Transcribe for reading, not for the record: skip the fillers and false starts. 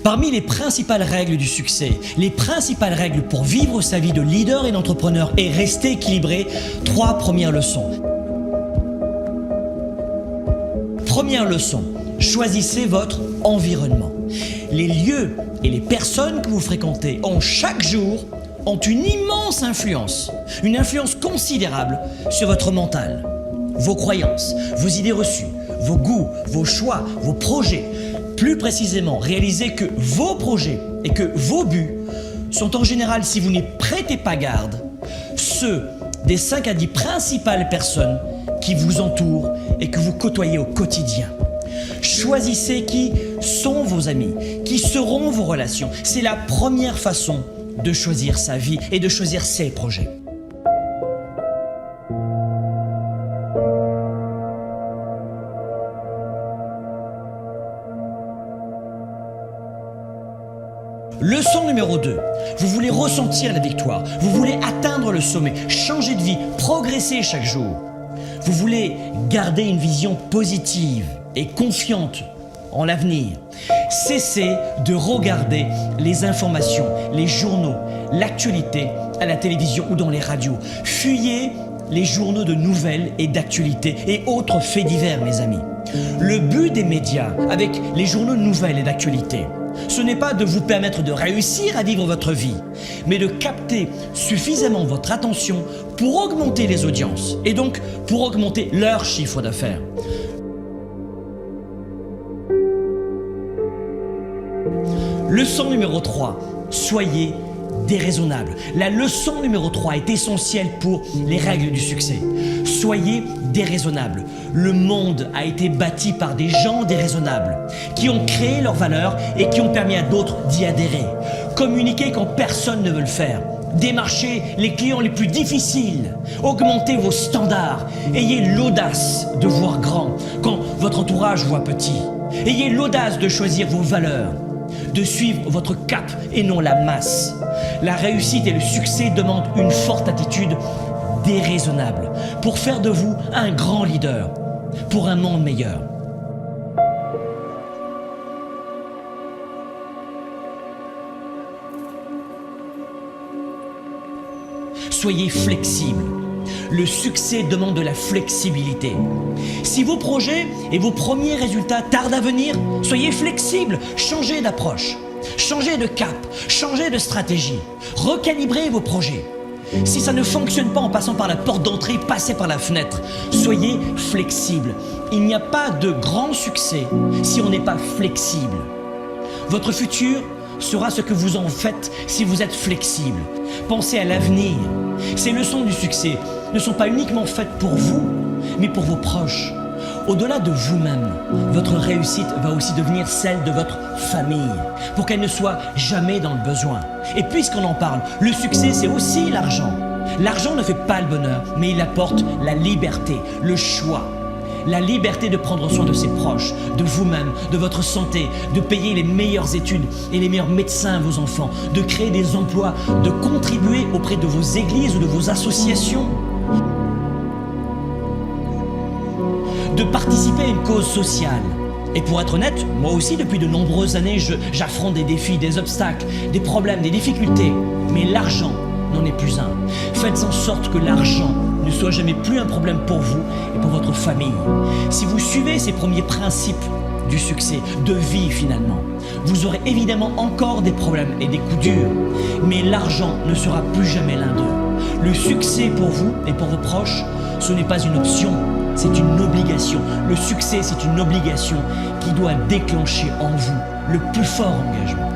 Parmi les principales règles du succès, les principales règles pour vivre sa vie de leader et d'entrepreneur et rester équilibré, 3 premières leçons. Première leçon, choisissez votre environnement. Les lieux et les personnes que vous fréquentez chaque jour ont une immense influence, une influence considérable sur votre mental, vos croyances, vos idées reçues, vos goûts, vos choix, vos projets. Plus précisément, réalisez que vos projets et que vos buts sont en général, si vous n'y prêtez pas garde, ceux des 5 à 10 principales personnes qui vous entourent et que vous côtoyez au quotidien. Choisissez qui sont vos amis, qui seront vos relations. C'est la première façon de choisir sa vie et de choisir ses projets. Leçon numéro 2. Vous voulez ressentir la victoire, vous voulez atteindre le sommet, changer de vie, progresser chaque jour. Vous voulez garder une vision positive et confiante en l'avenir. Cessez de regarder les informations, les journaux, l'actualité à la télévision ou dans les radios. Fuyez les journaux de nouvelles et d'actualité et autres faits divers, mes amis. Le but des médias avec les journaux de nouvelles et d'actualité, ce n'est pas de vous permettre de réussir à vivre votre vie, mais de capter suffisamment votre attention pour augmenter les audiences et donc pour augmenter leur chiffre d'affaires. Leçon numéro 3, soyez déraisonnable. La leçon numéro 3 est essentielle pour les règles du succès. Soyez déraisonnable. Le monde a été bâti par des gens déraisonnables qui ont créé leurs valeurs et qui ont permis à d'autres d'y adhérer. Communiquez quand personne ne veut le faire. Démarchez les clients les plus difficiles. Augmentez vos standards. Ayez l'audace de voir grand quand votre entourage voit petit. Ayez l'audace de choisir vos valeurs, de suivre votre cap et non la masse. La réussite et le succès demandent une forte attitude déraisonnable pour faire de vous un grand leader, pour un monde meilleur. Soyez flexible. Le succès demande de la flexibilité. Si vos projets et vos premiers résultats tardent à venir, soyez flexible, changez d'approche, changez de cap, changez de stratégie, recalibrez vos projets. Si ça ne fonctionne pas en passant par la porte d'entrée, passez par la fenêtre. Soyez flexible. Il n'y a pas de grand succès si on n'est pas flexible. Votre futur sera ce que vous en faites si vous êtes flexible. Pensez à l'avenir. Ces leçons du succès ne sont pas uniquement faites pour vous, mais pour vos proches. Au-delà de vous-même, votre réussite va aussi devenir celle de votre famille, pour qu'elle ne soit jamais dans le besoin. Et puisqu'on en parle, le succès, c'est aussi l'argent. L'argent ne fait pas le bonheur, mais il apporte la liberté, le choix. La liberté de prendre soin de ses proches, de vous-même, de votre santé, de payer les meilleures études et les meilleurs médecins à vos enfants, de créer des emplois, de contribuer auprès de vos églises ou de vos associations, de participer à une cause sociale. Et pour être honnête, moi aussi depuis de nombreuses années, j'affronte des défis, des obstacles, des problèmes, des difficultés. Mais l'argent n'en est plus un. Faites en sorte que l'argent ne soit jamais plus un problème pour vous et pour votre famille. Si vous suivez ces premiers principes du succès, de vie finalement, vous aurez évidemment encore des problèmes et des coups durs, mais l'argent ne sera plus jamais l'un d'eux. Le succès pour vous et pour vos proches, ce n'est pas une option, c'est une obligation. Le succès, c'est une obligation qui doit déclencher en vous le plus fort engagement.